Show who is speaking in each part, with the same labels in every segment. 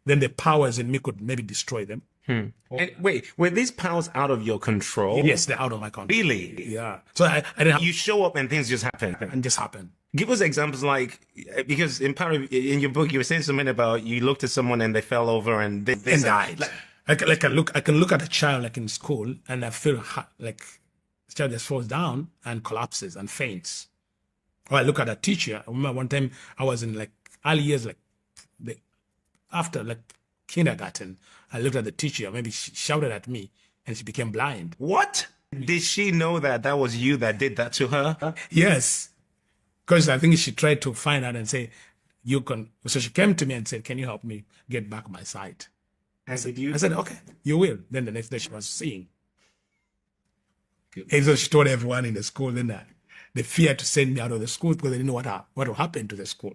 Speaker 1: then the powers in me could maybe destroy them.
Speaker 2: And wait, were these powers out of your control?
Speaker 1: Yes, they're out of my control.
Speaker 2: Really?
Speaker 1: Yeah. So I didn't have,
Speaker 2: You show up and things just happen.
Speaker 1: and just happened.
Speaker 2: Give us examples like, because in your book, you were saying something about you looked at someone and they fell over and they
Speaker 1: And died. I can look at a child like in school and I feel like the child just falls down and collapses and faints. Or I look at a teacher. I remember one time I was in like early years, like after like kindergarten, I looked at the teacher. Maybe she shouted at me and she became blind.
Speaker 2: What? Did she know that that was you that did that to her?
Speaker 1: Yes. Because I think she tried to find out and say, you can. So she came to me and said, can you help me get back my sight?
Speaker 2: And did you?
Speaker 1: I said, okay, you will. Then the next day she was seeing. And so she told everyone in the school. Then they feared to send me out of the school because they didn't know what will happen to the school.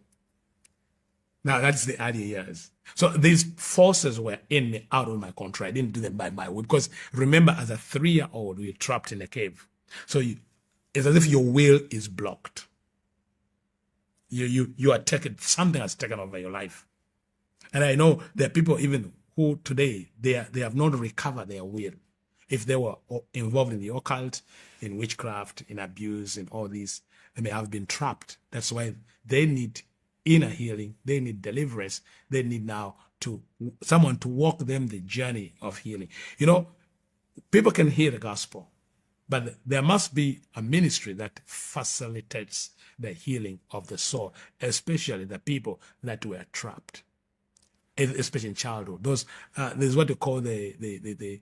Speaker 1: Now, that's the early years. So these forces were in me, out of my control. I didn't do them by my will. Because remember, as a 3-year-old, we were trapped in a cave. So it's as if your will is blocked. You are taken, something has taken over your life. And I know there are people even who today, they have not recovered their will. If they were involved in the occult, in witchcraft, in abuse, in all these, they may have been trapped. That's why they need inner healing. They need deliverance. They need now someone to walk them the journey of healing. You know, people can hear the gospel, but there must be a ministry that facilitates the healing of the soul, especially the people that were trapped, especially in childhood. There's what they call the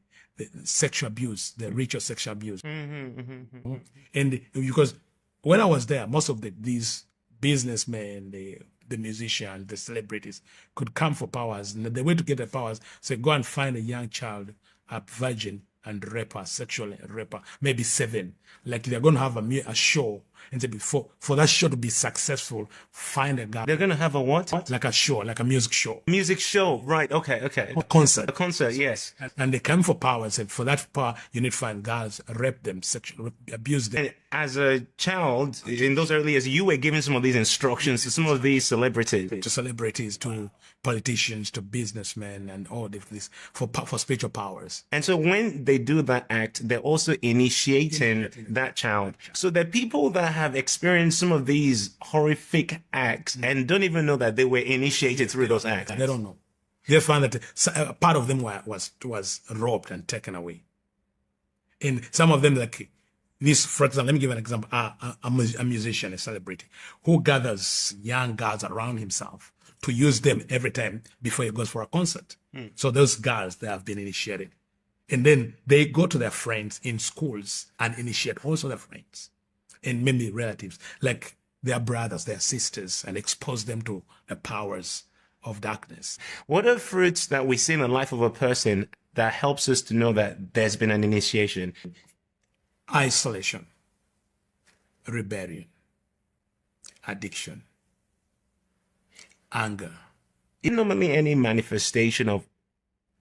Speaker 1: sexual abuse, the ritual sexual abuse. And because when I was there, most of these businessmen, the musicians, the celebrities could come for powers. And the way to get the powers, say, go and find a young child, a virgin, and rape her, sexually rape her, maybe 7. Like they're going to have a show. And say, for that show to be successful, find a guy.
Speaker 2: They're going to have a what?
Speaker 1: Like a show, like a music show.
Speaker 2: Music show, right, okay.
Speaker 1: A concert.
Speaker 2: A concert, yes.
Speaker 1: And they come for power and say, for that power, you need to find girls, rape them, sexually abuse them.
Speaker 2: And as a child, in those early years, you were giving some of these instructions to some of these celebrities.
Speaker 1: To celebrities, to politicians, to businessmen, and all this for spiritual powers.
Speaker 2: And so when they do that act, they're also initiating that child. So there are people that have experienced some of these horrific acts and don't even know that they were initiated through those acts.
Speaker 1: They don't know. They found that part of them was robbed and taken away. And some of them, like this, for example, let me give an example. A musician, a celebrity, who gathers young girls around himself to use them every time before he goes for a concert. So those girls, they have been initiated. And then they go to their friends in schools and initiate also their friends and maybe relatives, like their brothers, their sisters, and expose them to the powers of darkness.
Speaker 2: What are fruits that we see in the life of a person that helps us to know that there's been an initiation?
Speaker 1: Isolation, rebellion, addiction, anger.
Speaker 2: Is normally any manifestation of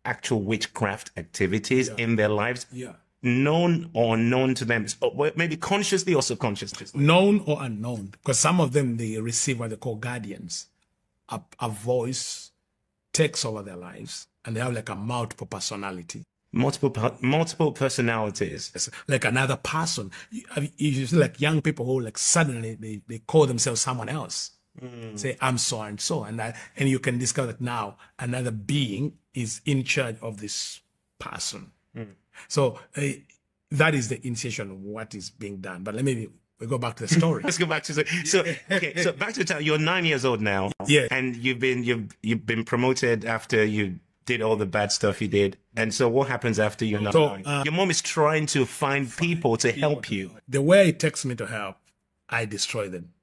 Speaker 2: actual witchcraft activities in their lives?
Speaker 1: Yeah.
Speaker 2: Known or unknown to them, maybe consciously or subconsciously?
Speaker 1: Known or unknown, because some of them, they receive what they call guardians. A voice takes over their lives, and they have like a multiple personality.
Speaker 2: Multiple personalities.
Speaker 1: It's like another person. You see like young people who like suddenly they call themselves someone else. Say, I'm so and so. And you can discover that now another being is in charge of this person. So that is the initiation of what is being done. But we go back to the story.
Speaker 2: Let's go back to so back to the time. You're 9 years old now.
Speaker 1: Yeah.
Speaker 2: And you've been promoted after you did all the bad stuff you did. And so what happens after you're 9? So, your mom is trying to find people to help you.
Speaker 1: The way it takes me to help, I destroy them.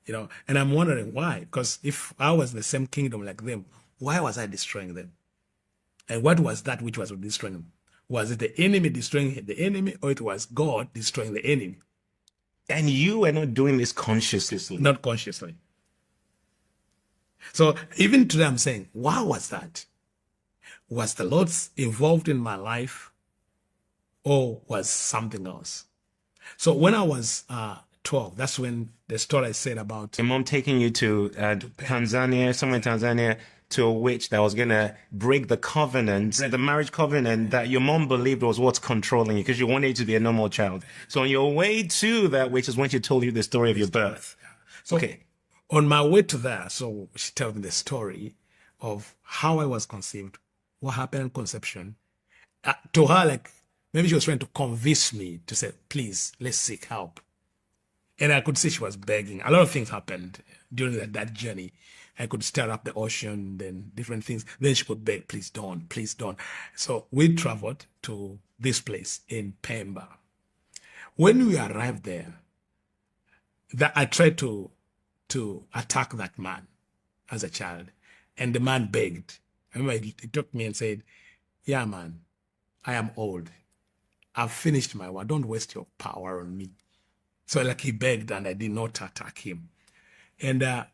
Speaker 1: You know, and I'm wondering why. Because if I was in the same kingdom like them, why was I destroying them? And what was that which was destroying them? Was it the enemy destroying the enemy, or it was God destroying the enemy?
Speaker 2: And you are not doing this consciously.
Speaker 1: Not consciously. So even today I'm saying, why was that? Was the Lord involved in my life, or was something else? So when I was 12. That's when the story I said about
Speaker 2: Your mom taking you to Tanzania, somewhere in Tanzania, to a witch that was going to break the covenant, the marriage covenant that your mom believed was what's controlling you because you wanted to be a normal child. So on your way to that witch is when she told you the story of your birth.
Speaker 1: So
Speaker 2: Okay.
Speaker 1: on my way to there, so she told me the story of how I was conceived, what happened in conception. To her, like, maybe she was trying to convince me to say, please, let's seek help. And I could see she was begging. A lot of things happened during that journey. I could stir up the ocean, then different things. Then she could beg, please don't, please don't. So we traveled to this place in Pemba. When we arrived there, I tried to attack that man as a child. And the man begged. I remember he took me and said, yeah, man, I am old. I've finished my work. Don't waste your power on me. So like he begged and I did not attack him. And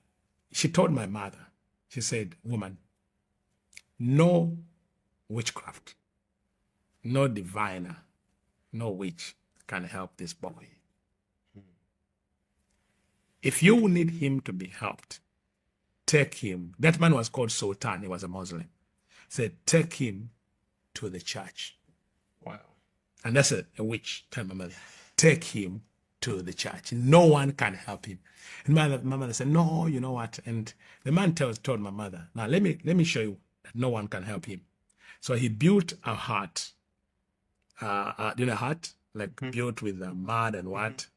Speaker 1: she told my mother, she said, woman, no witchcraft, no diviner, no witch can help this boy. If you need him to be helped, take him. That man was called Sultan. He was a Muslim. Said, take him to the church.
Speaker 2: Wow.
Speaker 1: And that's a witch. Tell my mother, take him to the church. No one can help him. And my mother said, no, you know what? And the man told my mother, now let me show you that no one can help him. So he built a hut. A hut? Like built with mud and what?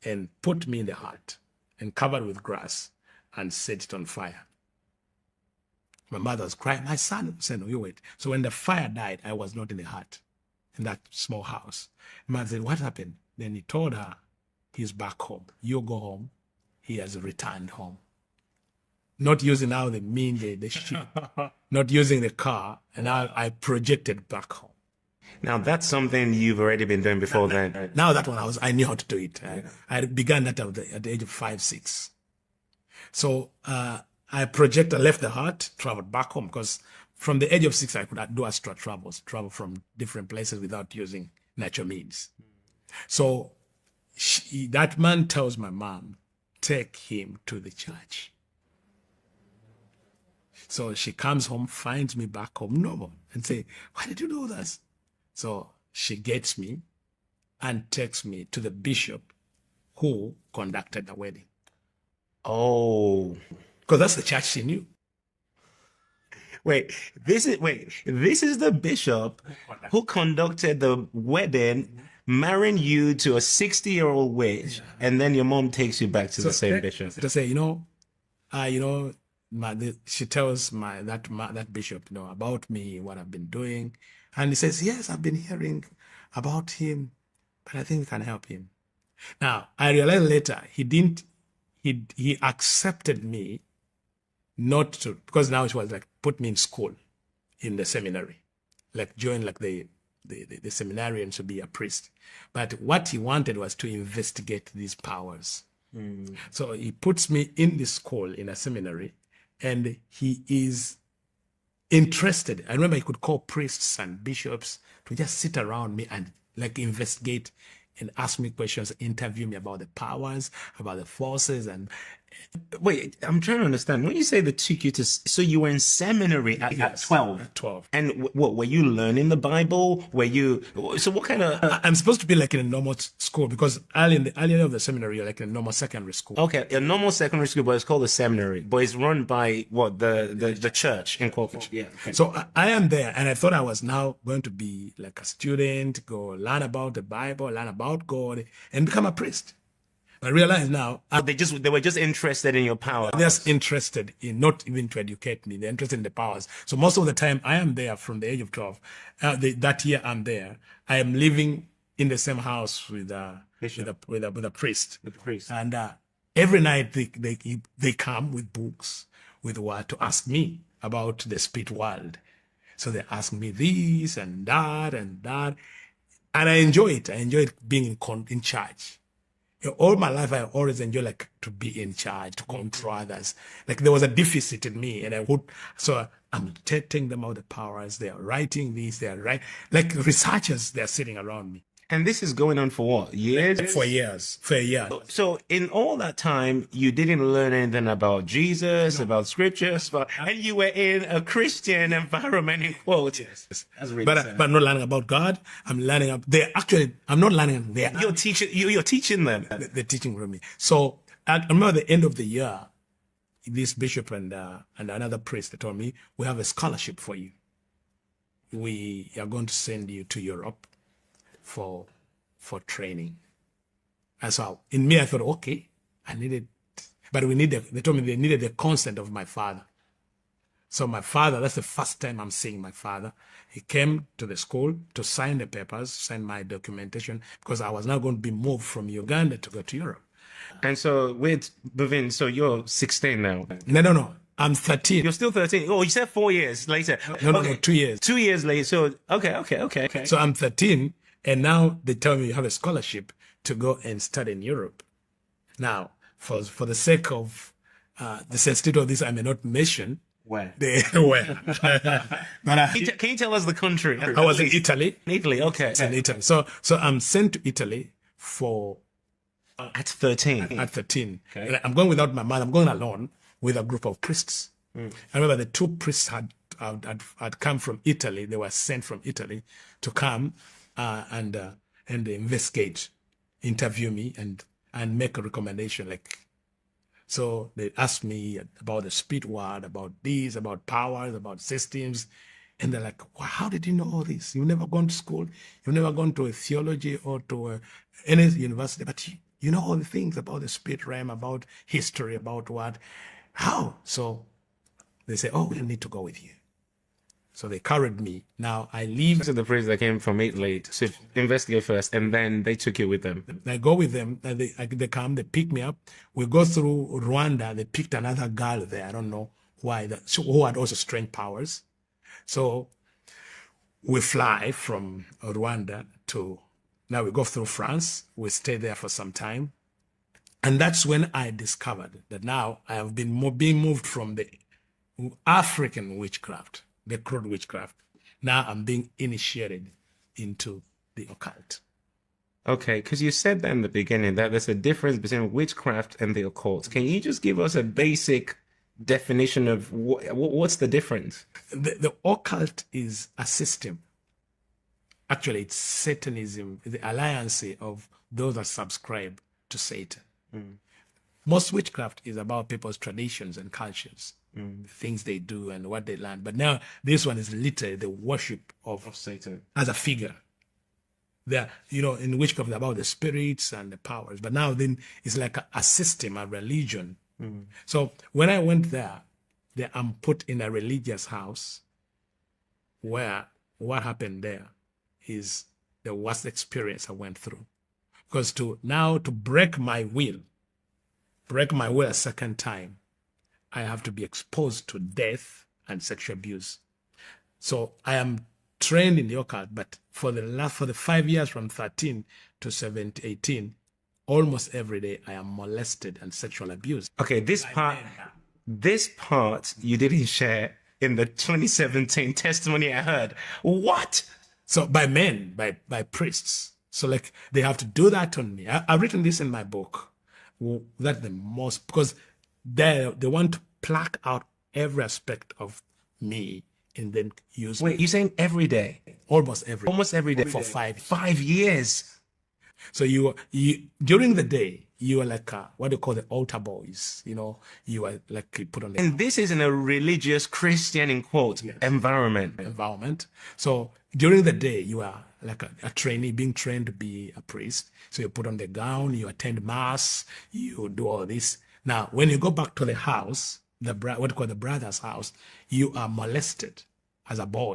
Speaker 1: And put me in the hut and covered with grass and set it on fire. My mother was crying. My son said, no, you wait. So when the fire died, I was not in the hut, in that small house. My mother said, what happened? Then he told her, he's back home. You go home. He has returned home. Not using now the ship, not using the car. And I projected back home.
Speaker 2: Now that's something you've already been doing before then.
Speaker 1: Now that one, I knew how to do it. I began that at the age of 5, 6. So I left the hut, traveled back home, because from the age of 6, I could do astral travels, travel from different places without using natural means. So that man tells my mom, take him to the church. So she comes home, finds me back home normal, and say, why did you do this? So she gets me and takes me to the bishop who conducted the wedding.
Speaker 2: Oh.
Speaker 1: Because that's the church she knew.
Speaker 2: This is the bishop who conducted the wedding, marrying you to a 60-year-old witch, and then your mom takes you back to the same bishop.
Speaker 1: To say, she tells that bishop, about me, what I've been doing. And he says, yes, I've been hearing about him, but I think we can help him. Now, I realized later, he accepted me not to, because now it was like, put me in school, in the seminary, like join like the seminarian to be a priest. But what he wanted was to investigate these powers. So he puts me in the school, in a seminary, and he is interested. I remember he could call priests and bishops to just sit around me and like investigate and ask me questions, interview me about the powers, about the forces. And
Speaker 2: wait, I'm trying to understand. When you say they took you to, so you were in seminary at 12?
Speaker 1: At 12.
Speaker 2: And what, were you learning the Bible? So what kind of...
Speaker 1: I'm supposed to be like in a normal school, because early of the seminary, you're like in a normal secondary school.
Speaker 2: Okay, a normal secondary school, but it's called a seminary. But it's run by what, the church in Corpus.
Speaker 1: Yeah. Okay. So I am there, and I thought I was now going to be like a student, go learn about the Bible, learn about God, and become a priest. I realize now
Speaker 2: they were just interested in your power.
Speaker 1: They're just interested in, not even to educate me, they're interested in the powers. So most of the time I am there from the age of 12. That year I'm there. I am living in the same house with a priest.
Speaker 2: With the priest.
Speaker 1: And every night they come with books, with what to ask me about the spirit world. So they ask me this and that and that. And I enjoy it. I enjoy being in charge. All my life, I always enjoy like to be in charge, to control others. Like there was a deficit in me, and so I'm telling them all the powers. They are writing this, they are like researchers. They are sitting around me.
Speaker 2: And this is going on for what? Years?
Speaker 1: For years, for a year.
Speaker 2: So in all that time, you didn't learn anything about Jesus, about scriptures, and you were in a Christian environment, in quotes.
Speaker 1: Yes.
Speaker 2: That's really
Speaker 1: But
Speaker 2: sad.
Speaker 1: I'm not learning about God. I'm learning. I'm not learning.
Speaker 2: You're teaching them.
Speaker 1: They're teaching from me. So I remember at the end of the year, this bishop and another priest, they told me, we have a scholarship for you. We are going to send you to Europe for training. And so in me, I thought, okay, I needed, but they told me they needed the consent of my father. So my father, that's the first time I'm seeing my father. He came to the school to sign the papers, sign my documentation, because I was now going to be moved from Uganda to go to Europe.
Speaker 2: And so with Bavin, so you're 16 now.
Speaker 1: No. I'm 13.
Speaker 2: You're still 13. Oh, you said 4 years later.
Speaker 1: No, 2 years.
Speaker 2: 2 years later. So, okay.
Speaker 1: So I'm 13, and now they tell me you have a scholarship to go and study in Europe. Now, for the sake of the sensitivity of this, I may not mention
Speaker 2: where.
Speaker 1: Where. But
Speaker 2: Can you tell us the country?
Speaker 1: I was in Italy.
Speaker 2: Italy, okay.
Speaker 1: In Italy. So I'm sent to Italy for
Speaker 2: at 13.
Speaker 1: At 13.
Speaker 2: Okay.
Speaker 1: And I'm going without my mother. I'm going alone with a group of priests. I remember the 2 priests had come from Italy. They were sent from Italy to come and investigate, interview me, and make a recommendation. So they asked me about the spirit world, about these, about powers, about systems. And they're like, wow, how did you know all this? You've never gone to school. You've never gone to a theology or to any university, but you know all the things about the spirit realm, about history, about what. How? So they say, oh, we need to go with you. So they carried me. Now I leave.
Speaker 2: This is the priest that came from Italy to investigate first, and then they took you with them.
Speaker 1: I go with them, and they come, they pick me up. We go through Rwanda. They picked another girl there. I don't know why, who had also strange powers. So we fly from Rwanda now we go through France. We stay there for some time. And that's when I discovered that now I have been being moved from the African witchcraft, the crude witchcraft. Now I'm being initiated into the occult.
Speaker 2: Okay, because you said that in the beginning that there's a difference between witchcraft and the occult. Can you just give us a basic definition of what's the difference?
Speaker 1: The occult is a system. Actually, it's Satanism, the alliance of those that subscribe to Satan. Most witchcraft is about people's traditions and cultures, the things they do and what they learn. But now this one is literally the worship of
Speaker 2: Satan
Speaker 1: as a figure. There, in witchcraft, it's about the spirits and the powers. But now then it's like a system, a religion. So when I went there, I'm put in a religious house where what happened there is the worst experience I went through. Because to break my will a second time, I have to be exposed to death and sexual abuse. So I am trained in the occult, but for the 5 years from 13 to 17, 18, almost every day I am molested and sexual abused.
Speaker 2: Okay, this part you didn't share in the 2017 testimony I heard. What?
Speaker 1: So by men, by priests. So they have to do that on me. I've written this in my book. That's the most, because they want to pluck out every aspect of me and then use
Speaker 2: Wait, you're saying every day?
Speaker 1: Almost every day for
Speaker 2: 5 years.
Speaker 1: So you during the day, you are like what they call the altar boys. You are like you put on the
Speaker 2: And this is in a religious Christian, in quotes, environment.
Speaker 1: So during the day, you are like a trainee being trained to be a priest. So you put on the gown, you attend mass, you do all this. Now, when you go back to the house, what you call the brother's house, you are molested as a boy.